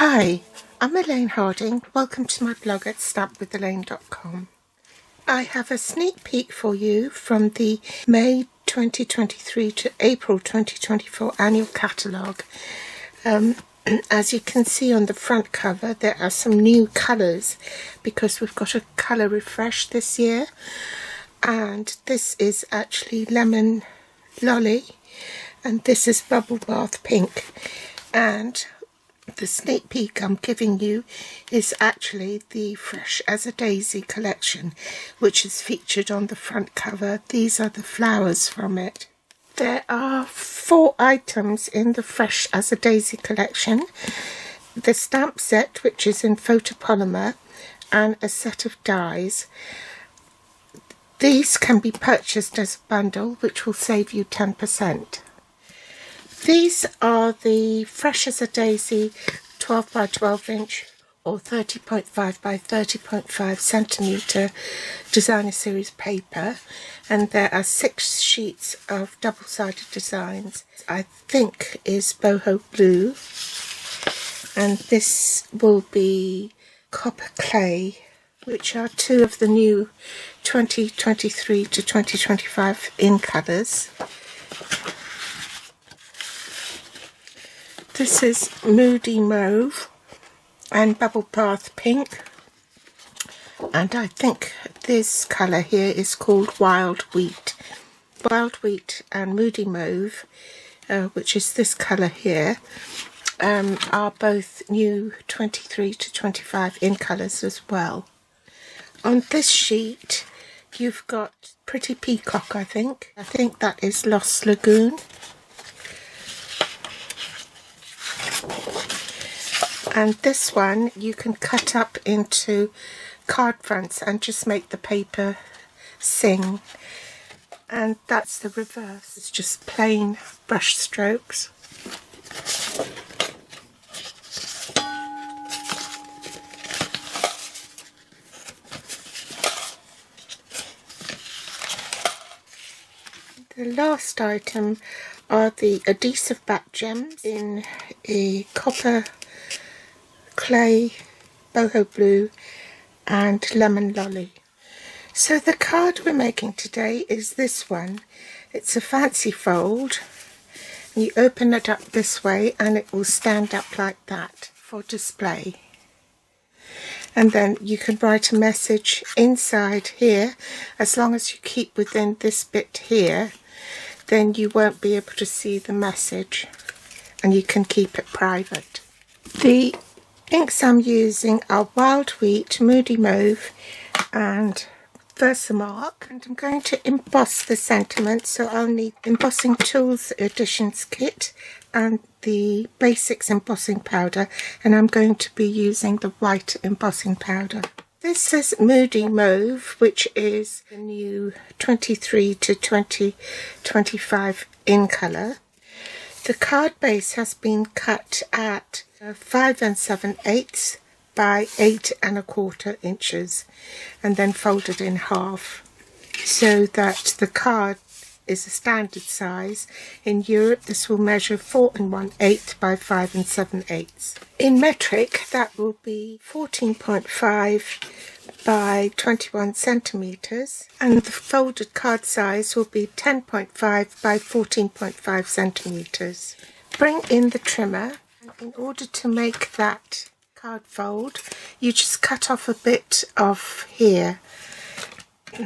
Hi, I'm Elaine Harding. Welcome to my blog at stampwithelaine.com. I have a sneak peek for you from the May 2023 to April 2024 Annual Catalogue. As you can see on the front cover, there are some new colours because we've got a colour refresh this year. And this is actually Lemon Lolly, and this is Bubble Bath Pink. And the sneak peek I'm giving you is actually the Fresh as a Daisy collection, which is featured on the front cover. These are the flowers from it. There are 4 items in the Fresh as a Daisy collection. The stamp set, which is in photopolymer, and a set of dies. These can be purchased as a bundle, which will save you 10%. These are the Fresh as a Daisy 12 by 12 inch or 30.5 by 30.5 centimetre designer series paper, and there are 6 sheets of double-sided designs. I think is boho blue, and this will be copper clay, which are 2 of the new 2023 to 2025 in colours. This is Moody Mauve and Bubble Bath Pink, and I think this colour here is called Wild Wheat. Wild Wheat and Moody Mauve, which is this colour here, are both new 23 to 25 in colours as well. On this sheet you've got Pretty Peacock, I think that is Lost Lagoon. And this one you can cut up into card fronts and just make the paper sing. And that's the reverse. It's just plain brush strokes. The last item are the adhesive back gems in a copper, clay, boho blue and lemon lolly. So the card we're making today is this one. It's a fancy fold. You open it up this way and it will stand up like that for display. And then you can write a message inside here. As long as you keep within this bit here, then you won't be able to see the message, and you can keep it private. The inks I'm using are Wild Wheat, Moody Mauve and Versamark, and I'm going to emboss the sentiment, so I'll need Embossing Tools Editions kit and the Basics embossing powder, and I'm going to be using the white embossing powder. This is Moody Mauve, which is the new 23 to 2025 in colour. The card base has been cut at 5 7/8 by 8 1/4 inches and then folded in half, so that the card is a standard size. In Europe this will measure 4 1/8 by 5 7/8. In metric that will be 14.5 by 21 centimetres, and the folded card size will be 10.5 by 14.5 centimetres. Bring in the trimmer, and in order to make that card fold you just cut off a bit of here.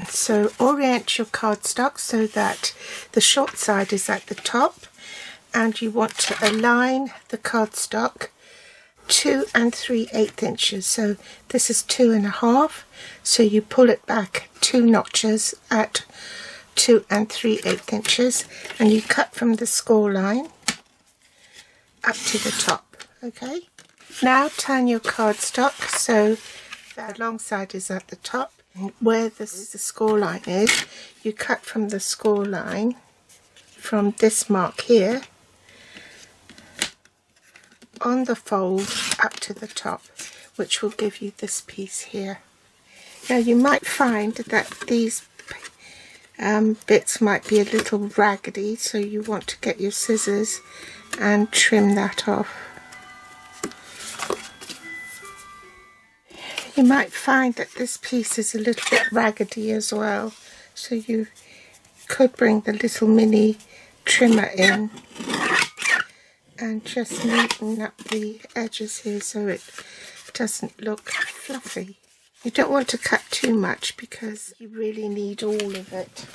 So orient your cardstock so that the short side is at the top, and you want to align the cardstock 2 3/8 inches. So this is 2 1/2, so you pull it back 2 notches at 2 3/8 inches, and you cut from the score line up to the top. Okay, now turn your cardstock so that the long side is at the top. Where the score line is, you cut from the score line from this mark here on the fold up to the top, which will give you this piece here. Now you might find that these bits might be a little raggedy, so you want to get your scissors and trim that off. You might find that this piece is a little bit raggedy as well, so you could bring the little mini trimmer in and just neaten up the edges here so it doesn't look fluffy. You don't want to cut too much because you really need all of it.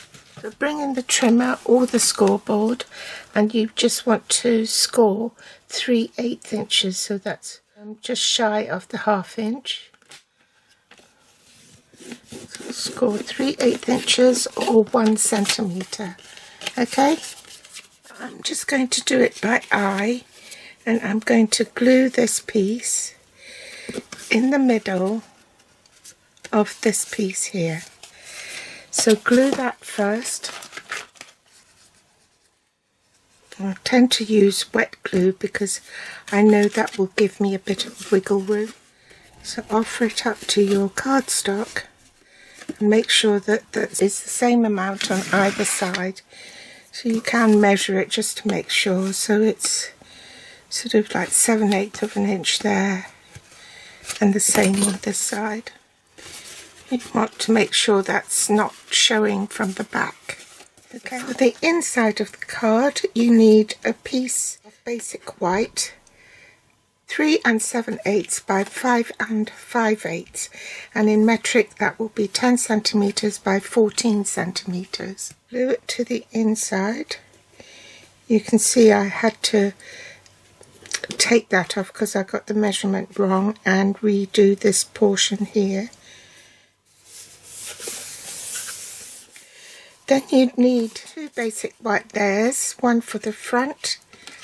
So bring in the trimmer or the scoreboard, and you just want to score 3/8 inches, so that's just shy of the 1/2 inch. So score 3/8 inches or 1 centimetre. Okay, I'm just going to do it by eye, and I'm going to glue this piece in the middle of this piece here. So glue that first. I tend to use wet glue because I know that will give me a bit of wiggle room. So offer it up to your cardstock and make sure that that is the same amount on either side. So you can measure it just to make sure. So it's sort of like 7/8 of an inch there and the same on this side. You want to make sure that's not showing from the back. Okay. For the inside of the card, you need a piece of basic white, 3 7/8 by 5 5/8, and in metric that will be 10 centimeters by 14 centimeters. Glue it to the inside. You can see I had to take that off because I got the measurement wrong and redo this portion here. Then you'd need 2 basic white layers, one for the front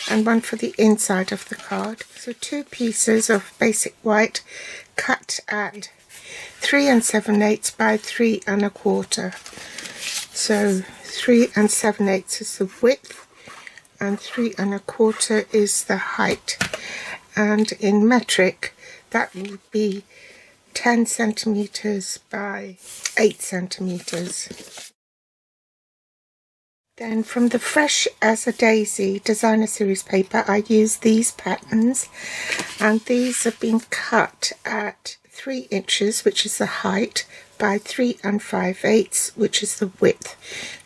and one for the inside of the card. So 2 pieces of basic white cut at 3 7/8 by 3 1/4. So 3 7/8 is the width and 3 1/4 is the height. And in metric that will be 10 centimeters by 8 centimeters. Then from the Fresh as a Daisy designer series paper, I use these patterns, and these have been cut at 3 inches, which is the height, by 3 5/8, which is the width.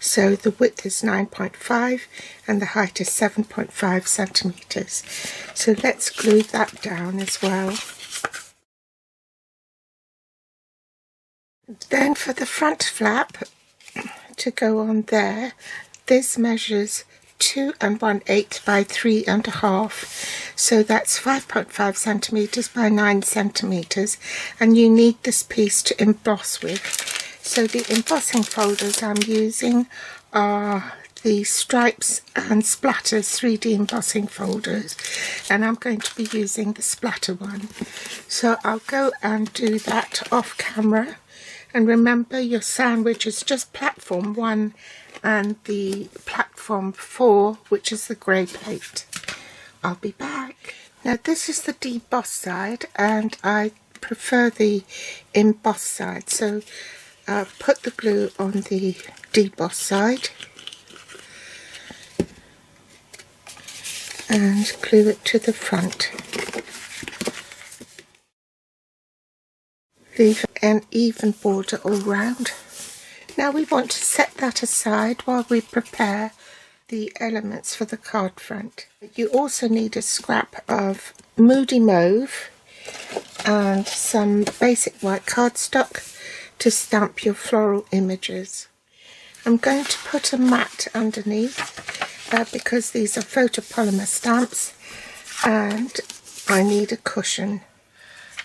So the width is 9.5 and the height is 7.5 centimeters. So let's glue that down as well. Then for the front flap to go on there, this measures 2 1/8 by 3 1/2, so that's 5.5 centimeters by 9 centimeters, and you need this piece to emboss with. So the embossing folders I'm using are the Stripes and Splatters 3D embossing folders, and I'm going to be using the splatter one. So I'll go and do that off camera. And remember, your sandwich is just platform 1 and the platform 4, which is the grey plate. I'll be back. Now this is the deboss side, and I prefer the emboss side. So put the glue on the deboss side and glue it to the front. Leave an even border all round. Now we want to set that aside while we prepare the elements for the card front. You also need a scrap of Moody Mauve and some basic white cardstock to stamp your floral images. I'm going to put a mat underneath because these are photopolymer stamps and I need a cushion.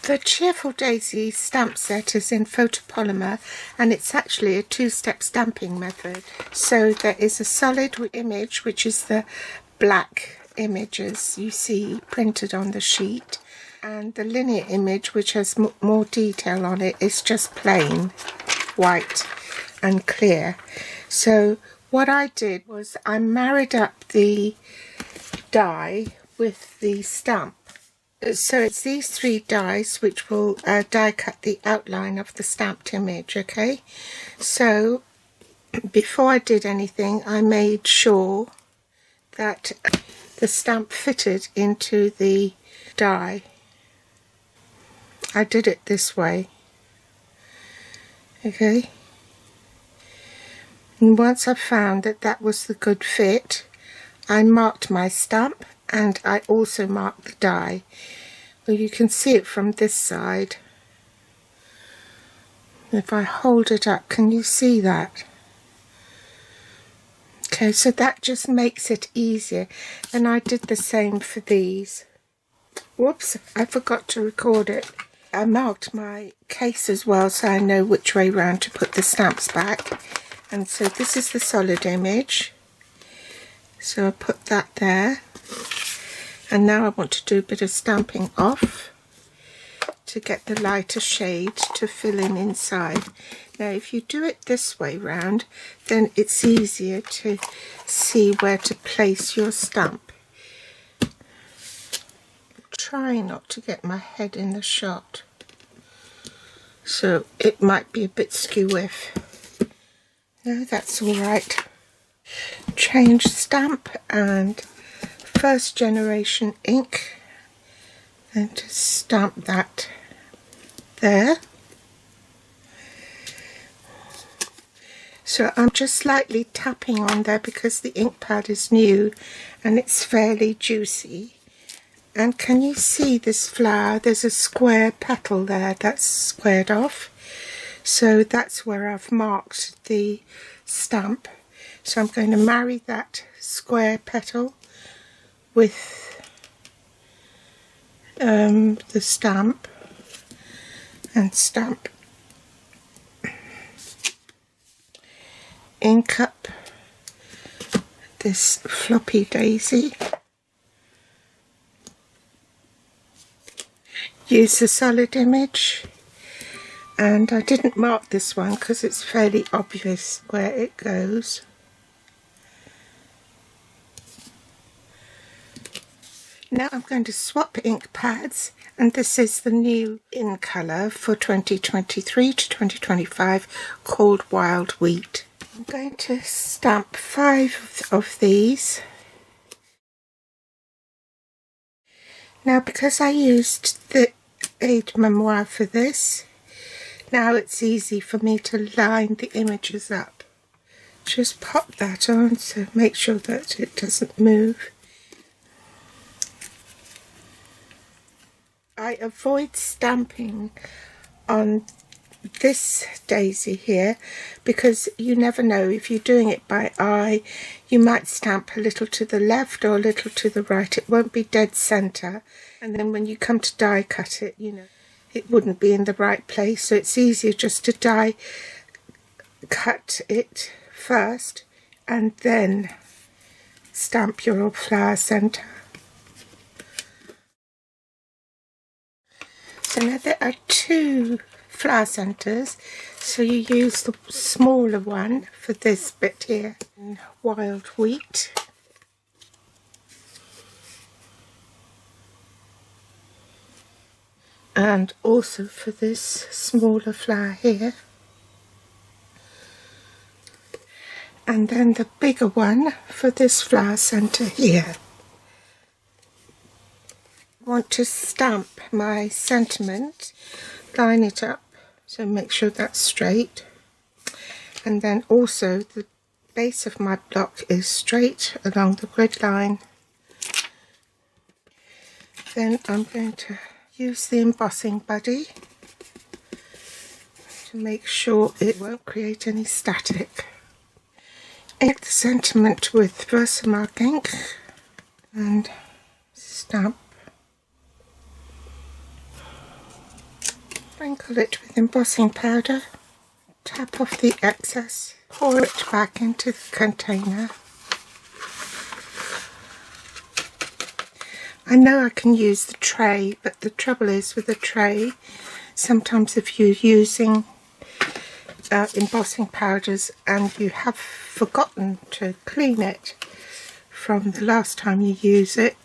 The Cheerful Daisy stamp set is in photopolymer, and it's actually a 2-step stamping method. So there is a solid image, which is the black images you see printed on the sheet, and the linear image, which has more detail on it, is just plain white and clear. So what I did was I married up the die with the stamp. So it's these 3 dies which will die cut the outline of the stamped image, okay? So before I did anything, I made sure that the stamp fitted into the die. I did it this way. Okay, and once I found that that was the good fit, I marked my stamp and I also marked the die. Well, you can see it from this side. If I hold it up, can you see that? Okay, so that just makes it easier, and I did the same for these. Whoops, I forgot to record it. I marked my case as well so I know which way round to put the stamps back. And so this is the solid image, so I put that there, and now I want to do a bit of stamping off to get the lighter shade to fill in inside. Now if you do it this way round, then it's easier to see where to place your stamp. Try not to get my head in the shot, so it might be a bit skew-if. No, that's all right. Change stamp and first generation ink, and just stamp that there. So I'm just slightly tapping on there because the ink pad is new and it's fairly juicy. And can you see this flower? There's a square petal there that's squared off. So that's where I've marked the stamp. So I'm going to marry that square petal with the stamp and stamp. Ink up this floppy daisy. Use the solid image, and I didn't mark this one because it's fairly obvious where it goes. Now I'm going to swap ink pads, and this is the new in colour for 2023 to 2025 called Wild Wheat. I'm going to stamp 5 of these. Now because I used the aide memoire for this, now it's easy for me to line the images up. Just pop that on, so make sure that it doesn't move. I avoid stamping on this daisy here because you never know, if you're doing it by eye, you might stamp a little to the left or a little to the right. It won't be dead center, and then when you come to die cut it, you know, it wouldn't be in the right place. So it's easier just to die cut it first and then stamp your flower center. So now there are 2 flower centers, so you use the smaller one for this bit here, Wild Wheat. And also for this smaller flower here. And then the bigger one for this flower center here. I want to stamp my sentiment, line it up, so make sure that's straight, and then also the base of my block is straight along the grid line. Then I'm going to use the embossing buddy to make sure it won't create any static. Ink the sentiment with Versamark ink and stamp. Sprinkle it with embossing powder, tap off the excess, pour it back into the container. I know I can use the tray, but the trouble is with a tray, sometimes if you're using embossing powders and you have forgotten to clean it from the last time you use it,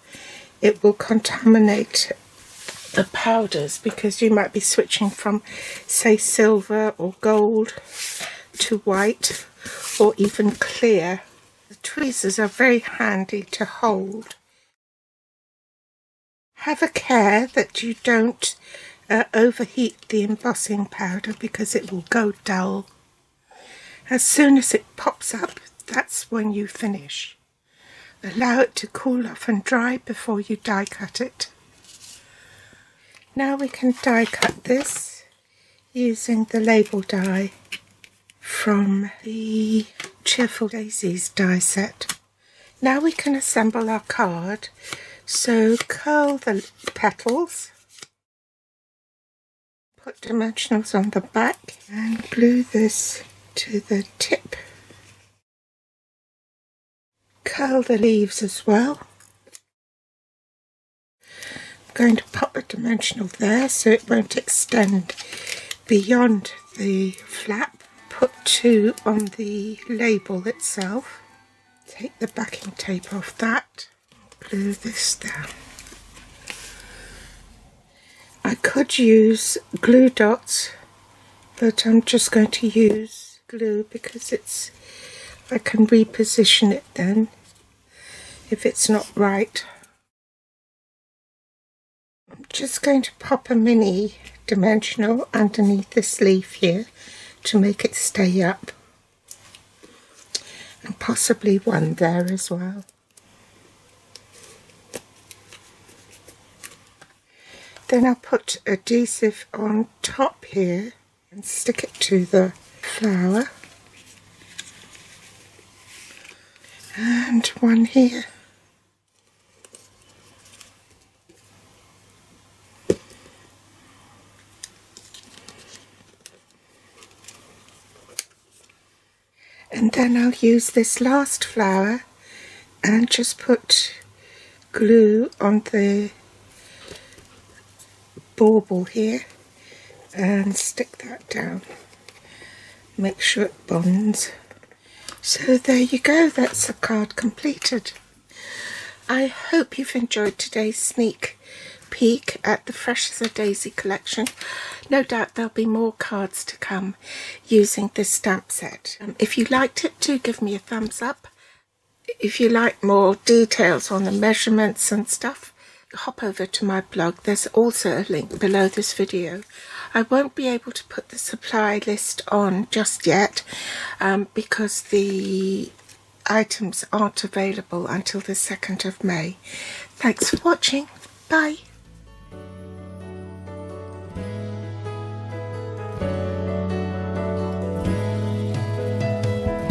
it will contaminate the powders, because you might be switching from, say, silver or gold to white or even clear. The tweezers are very handy to hold. Have a care that you don't overheat the embossing powder because it will go dull. As soon as it pops up, that's when you finish. Allow it to cool off and dry before you die cut it. Now we can die cut this using the label die from the Cheerful Daisies die set. Now we can assemble our card. So curl the petals, put dimensionals on the back and glue this to the tip. Curl the leaves as well. I'm going to pop a dimensional there so it won't extend beyond the flap. Put 2 on the label itself. Take the backing tape off that. Glue this down. I could use glue dots, but I'm just going to use glue because I can reposition it then if it's not right. I'm just going to pop a mini dimensional underneath this leaf here to make it stay up, and possibly one there as well. Then I'll put adhesive on top here and stick it to the flower. And one here. And then I'll use this last flower and just put glue on the bauble here and stick that down. Make sure it bonds. So there you go, that's the card completed. I hope you've enjoyed today's sneak peek at the Fresh as a Daisy collection. No doubt there'll be more cards to come using this stamp set. If you liked it, do give me a thumbs up. If you like more details on the measurements and stuff, hop over to my blog. There's also a link below this video. I won't be able to put the supply list on just yet because the items aren't available until the 2nd of May. Thanks for watching. Bye.